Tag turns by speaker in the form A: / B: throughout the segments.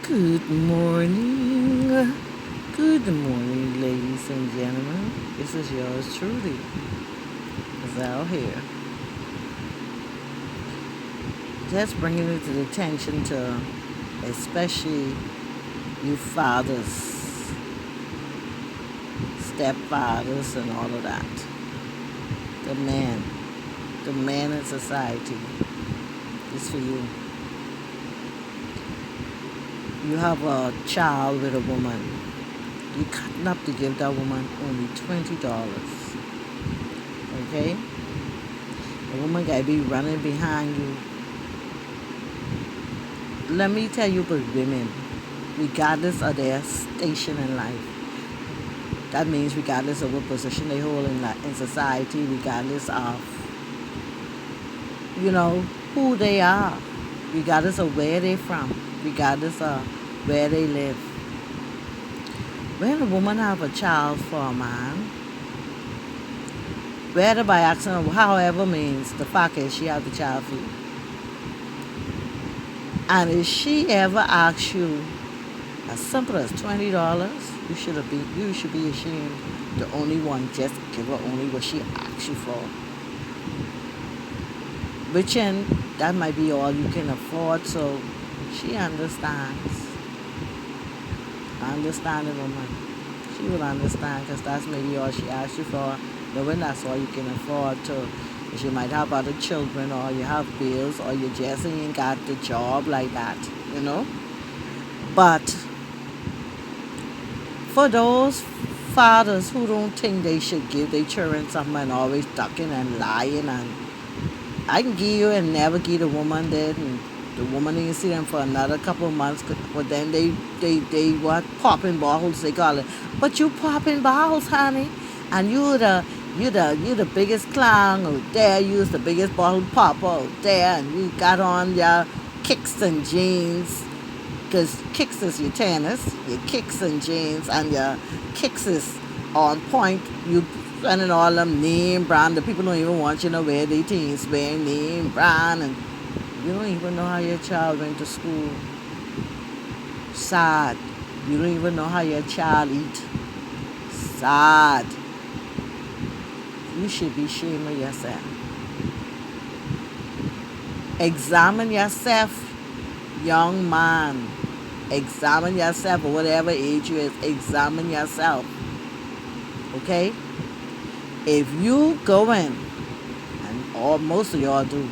A: Good morning. Good morning, ladies and gentlemen. This is yours truly, Zal here. Just bringing it to the attention to especially you fathers, stepfathers, and all of that. The man, the man in society is for you. You have a child with a woman. You cutting up to give that woman only $20. Okay? The woman gotta be running behind you. Let me tell you about women, regardless of their station in life. That means regardless of what position they hold in society, regardless of, who they are, regardless of where they're from, regardless of where they live. When a woman have a child for a man, whether by accident or however means, the fact is she have the child for you. And if she ever asks you as simple as $20, you should be ashamed. The only one, just give her only what she asks you for. Which in that might be all you can afford, so she understands. Understanding woman. She will understand because that's maybe all she asks you for. Knowing that's all you can afford to. You might have other children or you have bills or you just ain't got the job like that. But for those fathers who don't think they should give their children something and always ducking and lying, and I can give you and never give the woman that, and the woman ain't see them for another couple of months, but then they what, popping bottles, they call it. But you popping bottles, honey, and you the biggest clown out there. You's the biggest bottle popper out there, and you got on your kicks and jeans, because kicks is your tennis, your kicks and jeans, and your kicks is on point. You spending all them name brand. The people don't even want you to wear their teens wearing name brand, and you don't even know how your child went to school. Sad. You don't even know how your child eat. Sad. You should be ashamed of yourself. Examine yourself, young man. Examine yourself, or whatever age you is. Examine yourself. Okay? If you go in, and or most of y'all do,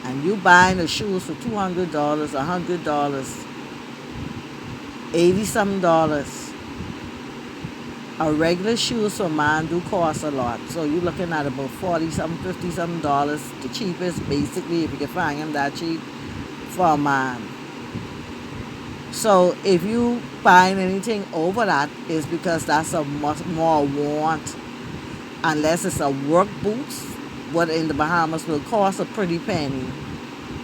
A: and you buying the shoes for $200, $100, 80-something dollars. A regular shoes for a man do cost a lot. So you're looking at about 40-something, 50-something dollars. The cheapest, basically, if you can find them that cheap, for a man. So if you buying anything over that, is because that's a much more want. Unless it's a work boots, what in the Bahamas will cost a pretty penny.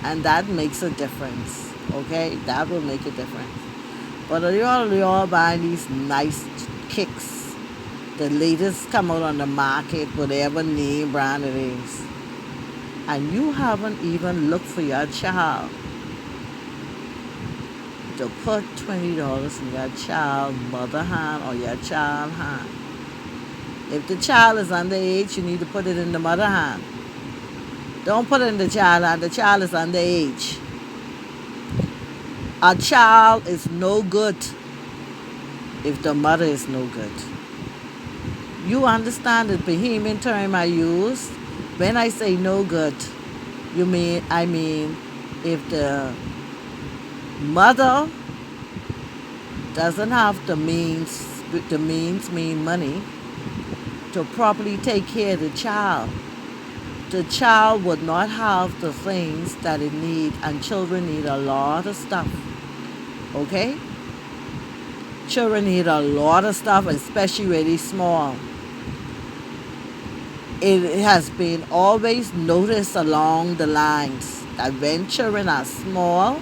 A: And that makes a difference. Okay? That will make a difference. But y'all buying these nice kicks. The latest come out on the market, whatever name brand it is. And you haven't even looked for your child to put $20 in your child mother hand or your child hand. If the child is underage, you need to put it in the mother hand. Don't put it in the child hand. The child is underage. A child is no good if the mother is no good. You understand the Bahamian term I use? When I say no good, I mean if the mother doesn't have the means mean money, to properly take care of the child would not have the things that it needs, and children need a lot of stuff. Okay? Children need a lot of stuff, especially really small. It has been always noticed along the lines that when children are small,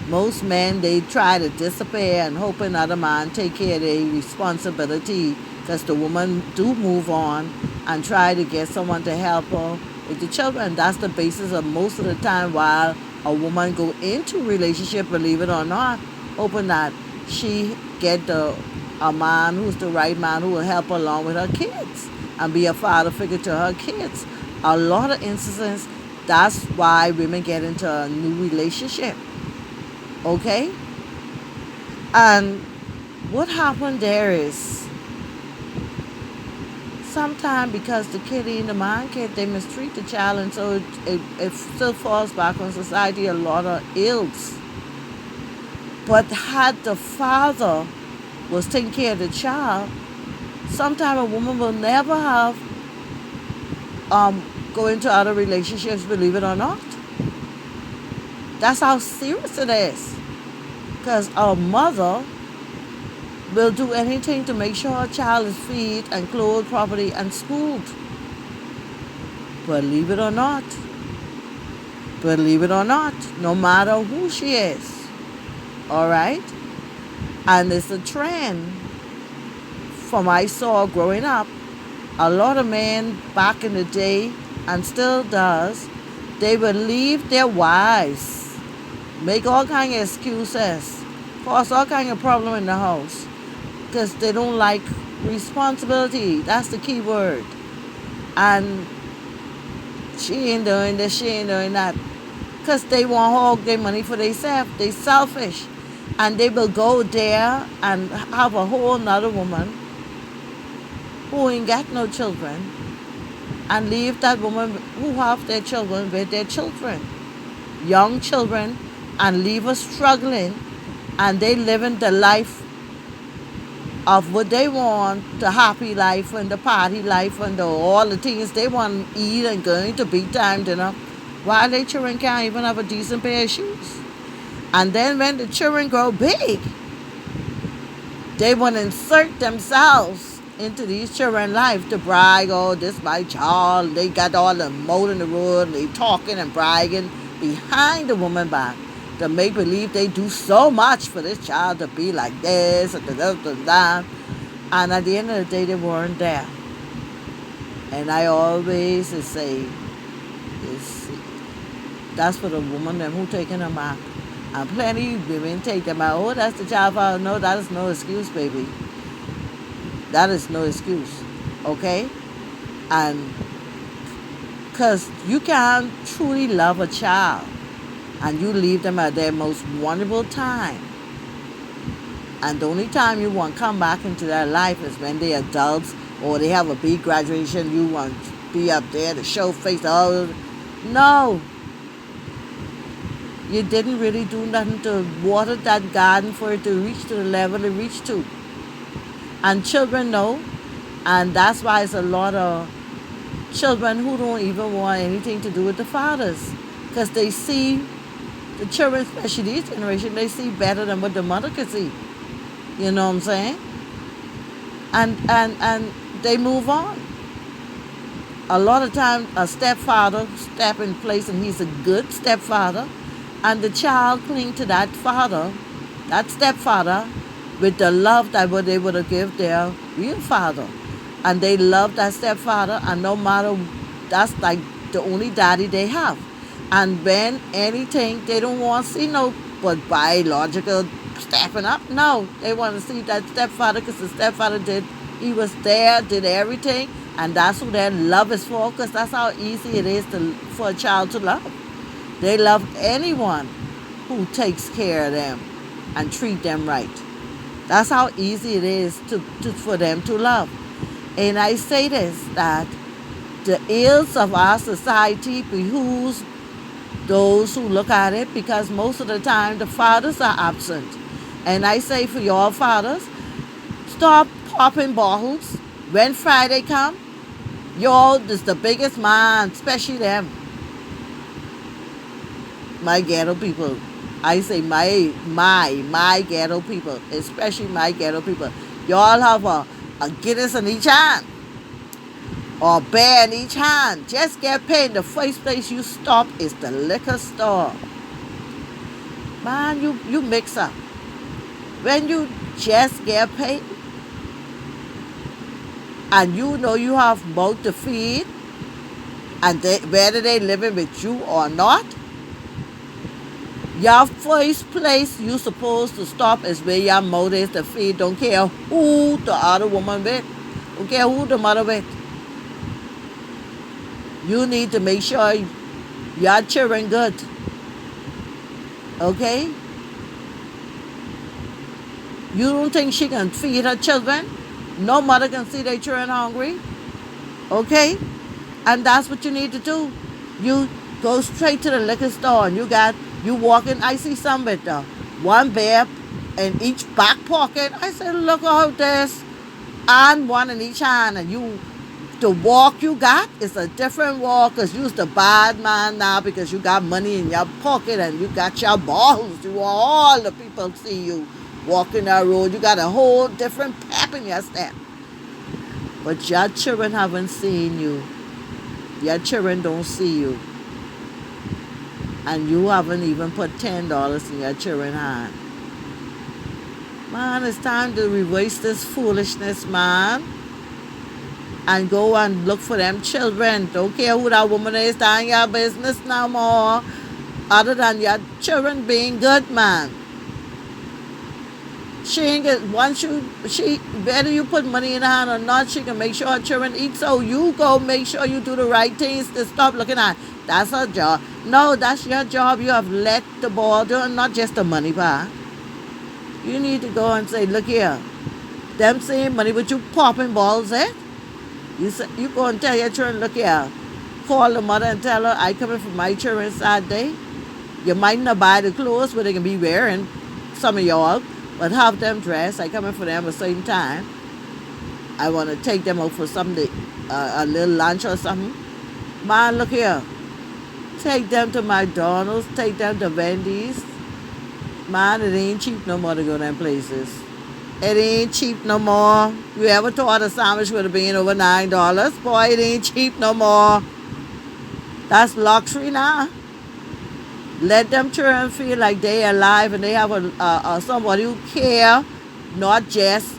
A: most men, they try to disappear and hope another man take care of their responsibility, because the woman do move on and try to get someone to help her with the children. That's the basis of most of the time while a woman go into a relationship, believe it or not. hoping that she get a man who's the right man who will help her along with her kids and be a father figure to her kids. A lot of instances, that's why women get into a new relationship. Okay? And what happened there is sometimes because the kid in the man kid, they mistreat the child, and so it still falls back on society a lot of ills. But had the father was taking care of the child, sometimes a woman will never have go into other relationships, believe it or not. That's how serious it is. Because a mother will do anything to make sure her child is fed and clothed properly and schooled. Believe it or not. Believe it or not. No matter who she is. Alright? And it's a trend from I saw growing up. A lot of men back in the day, and still does, they will leave their wives, make all kind of excuses, cause all kind of problem in the house, because they don't like responsibility. That's the key word. And she ain't doing this, she ain't doing that, because they want to hog their money for themselves. They selfish, and they will go there and have a whole nother woman who ain't got no children, and leave that woman who have their children with their children, young children, and leave us struggling, and they living the life of what they want, the happy life and the party life and all the things they want to eat and going to big time dinner, while their children can't even have a decent pair of shoes. And then when the children grow big, they want to insert themselves into these children's life to brag, oh, this my child. They got all the mold in the road. They talking and bragging behind the woman back to make believe they do so much for this child to be like this and that. And at the end of the day, they weren't there. And I always say, that's for the woman them who taking them out. And plenty of women take them out. Oh, that's the child father. No, that is no excuse, baby. That is no excuse, okay? And because you can't truly love a child and you leave them at their most vulnerable time. And the only time you want to come back into their life is when they're adults or they have a big graduation. You want to be up there to show face. Oh, no. You didn't really do nothing to water that garden for it to reach to the level it reached to. And children know, and that's why it's a lot of children who don't even want anything to do with the fathers, because they see the children, especially this generation, they see better than what the mother could see. You know what I'm saying? And they move on. A lot of times, a stepfather step in place, and he's a good stepfather, and the child cling to that father, that stepfather, with the love that they would have given their real father. And they love that stepfather, and no matter, that's like the only daddy they have. And when anything, they don't want to see no but biological stepping up. No, they want to see that stepfather, because the stepfather he was there, did everything, and that's who their love is for, because that's how easy it is for a child to love. They love anyone who takes care of them and treat them right. That's how easy it is for them to love. And I say this, that the ills of our society behooves those who look at it, because most of the time the fathers are absent. And I say for your fathers, stop popping bottles. When Friday come, y'all is the biggest man, especially them. My ghetto people. I say my ghetto people, especially my ghetto people. Y'all have a Guinness in each hand or a beer in each hand. Just get paid. The first place you stop is the liquor store. Man, you mix up. When you just get paid and you know you have mouth to feed, and whether they living with you or not, Your first place you supposed to stop is where your mother is to feed. Don't care who the other woman with. Don't care who the mother with. You need to make sure your children good. Okay? You don't think she can feed her children? No mother can see their children hungry. Okay? And that's what you need to do. You go straight to the liquor store and you walk in, I see some with one bear in each back pocket. I said, look at this. And one in each hand. And the walk you got is a different walk because you're the bad man now because you got money in your pocket and you got your balls. You want all the people see you walking that road. You got a whole different pep in your step. But your children haven't seen you. Your children don't see you. And you haven't even put $10 in your children's hand. Man, it's time to reverse this foolishness, man. And go and look for them children. Don't care who that woman is, down your business no more. Other than your children being good, man. She ain't get whether you put money in her hand or not, she can make sure her children eat. So you go make sure you do the right things to stop looking at. That's her job. No, that's your job. You have let the ball do, not just the money bar. You need to go and say, look here, them same money, but you popping balls, eh? You go and tell your children, look here, call the mother and tell her, I coming for my children Saturday. You might not buy the clothes where they can be wearing, some of y'all, but have them dressed. I coming for them at the same time. I want to take them out for something, a little lunch or something. Man, look here. Take them to McDonald's, take them to Wendy's. Man, it ain't cheap no more to go to them places. It ain't cheap no more. You ever thought a sandwich would have been over $9? Boy, it ain't cheap no more. That's luxury now. Let them children feel like they are alive and they have somebody who care, not just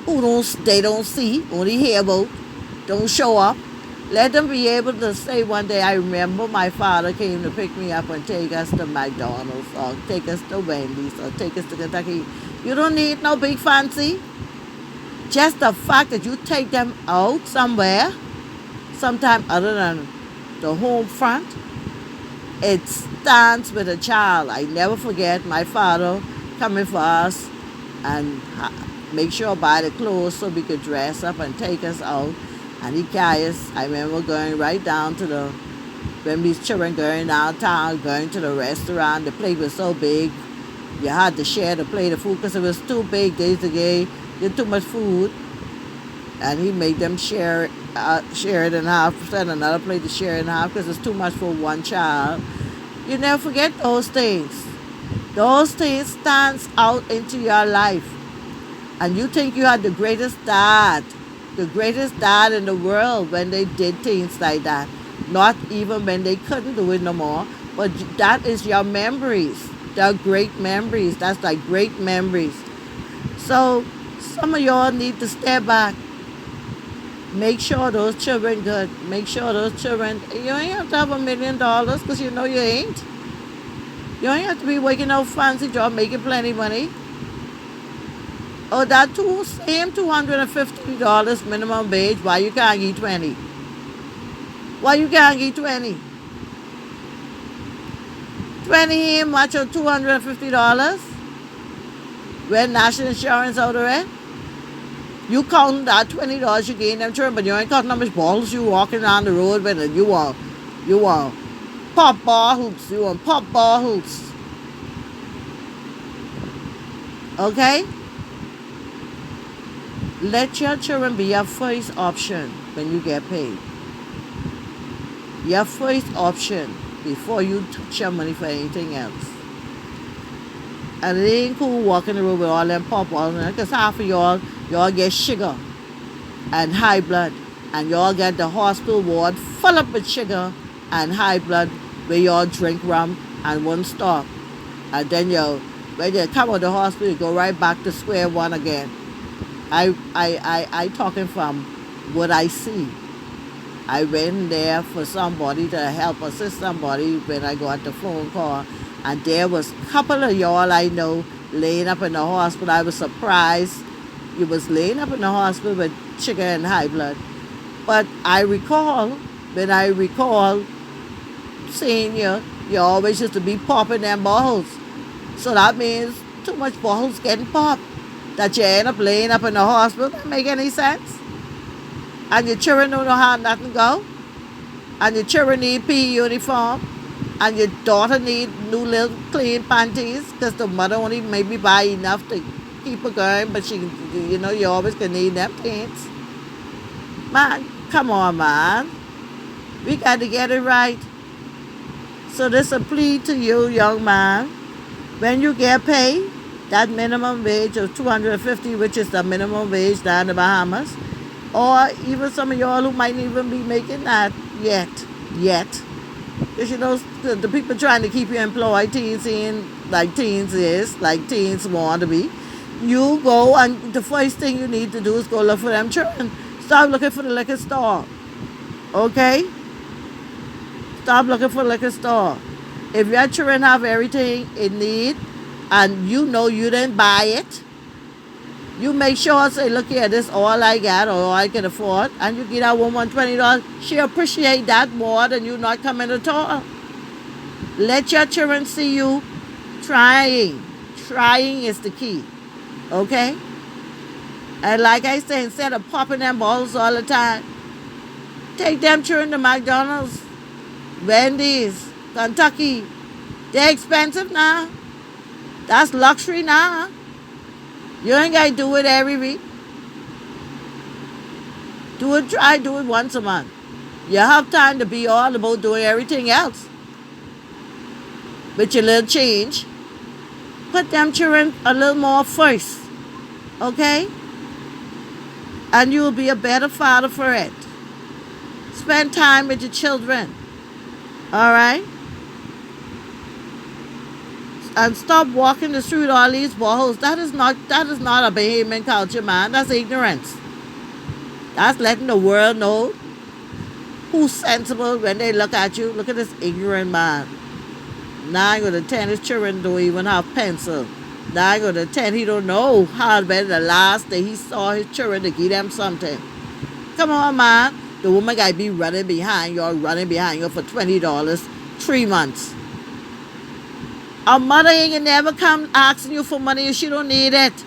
A: they don't see, only hear about, don't show up. Let them be able to say one day, I remember my father came to pick me up and take us to McDonald's or take us to Wendy's or take us to Kentucky. You don't need no big fancy. Just the fact that you take them out somewhere, sometime other than the home front, it stands with a child. I never forget my father coming for us and make sure buy the clothes so we could dress up and take us out. And he carried us. I remember going right down to when these children going downtown, going to the restaurant. The plate was so big, you had to share the plate of food because it was too big. Days ago, get too much food, and he made them share it in half, send another plate to share it in half because it's too much for one child. You never forget those things. Those things stands out into your life, and you think you had the greatest dad in the world when they did things like that. Not even when they couldn't do it no more. But that is your memories. They're great memories. That's like great memories. So some of y'all need to step back. Make sure those children good. Make sure those children, you ain't have to have $1 million because you know you ain't. You ain't have to be working out fancy job, making plenty money. Oh, that same $250 minimum wage, why you can't get 20? Why you can't get 20? 20 ain't much of $250? When national insurance out of it? You count that $20 you gain them children, but you ain't counting how much balls you walking down the road with it. You want pop bottles. You want pop bottles. Okay? Let your children be your first option when you get paid. Your first option before you touch your money for anything else. And it ain't cool walking the road with all them pop bottles because half of y'all get sugar and high blood. And y'all get the hospital ward full up with sugar and high blood where y'all drink rum and won't stop. And then when you come out of the hospital, you go right back to square one again. I talking from what I see. I went there for somebody to help assist somebody when I got the phone call. And there was a couple of y'all I know laying up in the hospital. I was surprised you was laying up in the hospital with sugar and high blood. But when I recall seeing you, you always used to be popping them bottles. So that means too much bottles getting popped. That you end up laying up in the hospital. That make any sense? And your children don't know how nothing go. And your children need PE uniform. And your daughter need new little clean panties because the mother only maybe buy enough to keep her going, but you always gonna need them things. Man, come on, man. We got to get it right. So this a plea to you, young man. When you get paid, that minimum wage of $250, which is the minimum wage down in the Bahamas, or even some of y'all who might even be making that yet. Because the people trying to keep you employed, teens want to be. You go and the first thing you need to do is go look for them children. Stop looking for the liquor store. Okay? Stop looking for the liquor store. If your children have everything it need and you know you didn't buy it, you make sure say, look here, this all I got or all I can afford, and you give that woman $20. She appreciate that more than you not coming at all. Let your children see you trying. Trying is the key. Okay? And like I say, instead of popping them bottles all the time, take them children to McDonald's, Wendy's, Kentucky. They're expensive now. That's luxury now. You ain't got to do it every week. Do it once a month. You have time to be all about doing everything else. With your little change, put them children a little more first. Okay? And you will be a better father for it. Spend time with your children. All right? And stop walking the street all these bottles. That is not a Bahamian culture, man. That's ignorance. That's letting the world know who's sensible when they look at you. Look at this ignorant man. 9 out of 10 his children don't even have pencil. 9 out of 10 he don't know how better the last day he saw his children to give them something. Come on, man. The woman got to be running behind you for $20 3 months. A mother ain't never come asking you for money if she don't need it.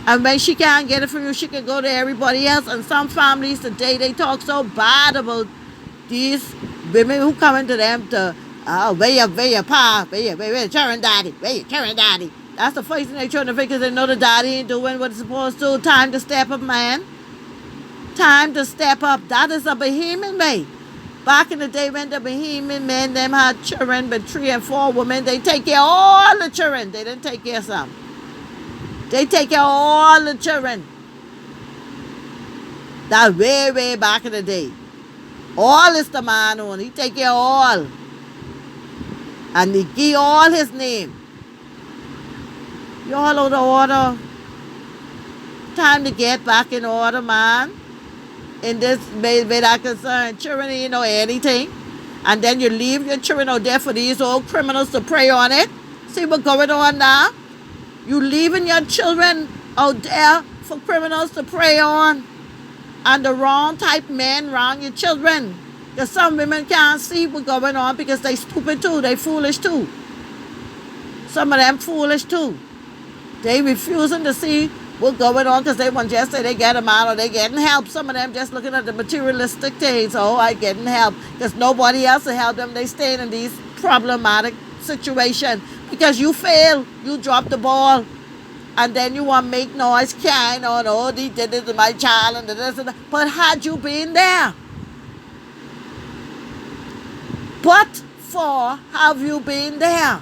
A: And when she can't get it from you, she can go to everybody else. And some families today, they talk so bad about these women who come into them to, where your pa, where your children daddy, where your children daddy. That's the first thing they trying to figure, because they know the daddy ain't doing what it's supposed to. Time to step up, man. Time to step up. That is a Bahamian way. Back in the day when the Bahamian men, them had children, but 3 and 4 women, they take care of all the children. They didn't take care of some. They take care of all the children. That way back in the day. All is the man on. He take care of all. And he give all his name. You all out of order. Time to get back in order, man. In this way that concern, children ain't know anything. And then you leave your children out there for these old criminals to prey on it. See what's going on now? You leaving your children out there for criminals to prey on. And the wrong type men around your children. Because some women can't see what's going on because they stupid too. They foolish too. Some of them foolish too. They refusing to see what's going on because they want just say they get them out or they getting help. Some of them just looking at the materialistic things. Oh, I getting help. Because nobody else will help them. They staying in these problematic situations. Because you fail. You drop the ball. And then you want to make noise, crying on, oh, they did this to my child and this and that. But had you been there? But for have you been there?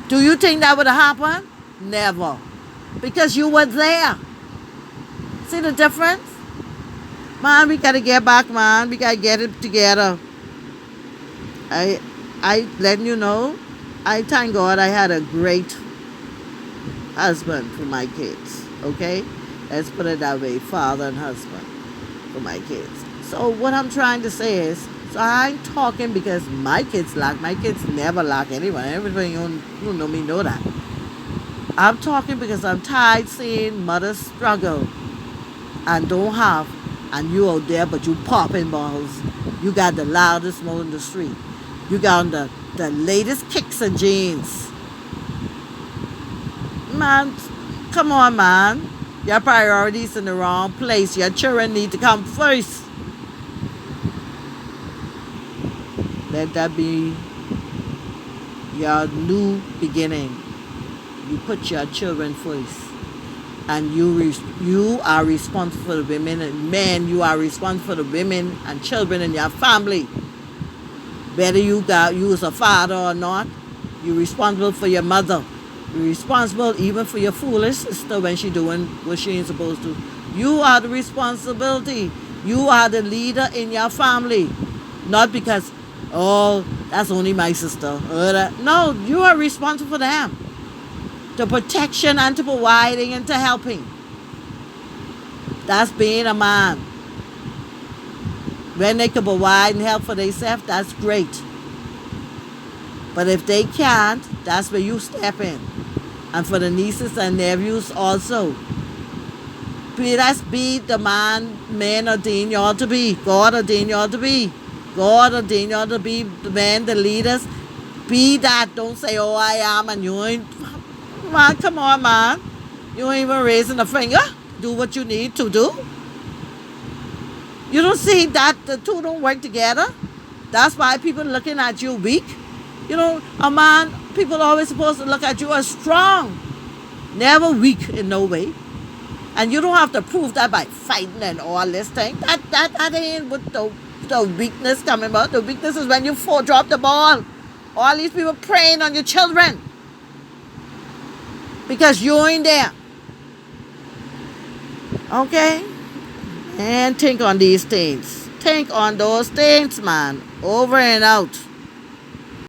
A: Do you think that would have happened? Never. Because you were there. See the difference? Man, we got to get back, man. We got to get it together. I letting you know, I thank God I had a great husband for my kids. Okay? Let's put it that way. Father and husband for my kids. So what I'm trying to say is, So I ain't talking because my kids lack. My kids never lack anyone. Everybody who know me know that. I'm talking because I'm tired seeing mothers struggle and don't have, and you out there but you popping balls. You got the loudest mouth in the street. You got the latest kicks and jeans. Man, come on, man. Your priorities in the wrong place. Your children need to come first. Let that be your new beginning. You put your children first. And you are responsible for the women and men. You are responsible for the women and children in your family. Whether you as a father or not, you're responsible for your mother. You're responsible even for your foolish sister when she doing what she ain't supposed to. You are the responsibility. You are the leader in your family. Not because, oh, that's only my sister. No, you are responsible for them. To protection and to providing and to helping. That's being a man. When they can provide and help for themselves, that's great. But if they can't, that's where you step in. And for the nieces and nephews also. Let's be the man ordained y'all to be. God ordained y'all to be. God ordained y'all to be the men, the leaders. Be that. Don't say, oh, I am, and you ain't. Man, come on, man. You ain't even raising a finger. Do what you need to do. You don't see that the two don't work together? That's why people looking at you weak. You know, a man, people always supposed to look at you as strong. Never weak in no way. And you don't have to prove that by fighting and all this thing. That ain't what the weakness coming about. The weakness is when you drop the ball. All these people preying on your children. Because you ain't there. Okay? And think on these things. Think on those things, man. Over and out.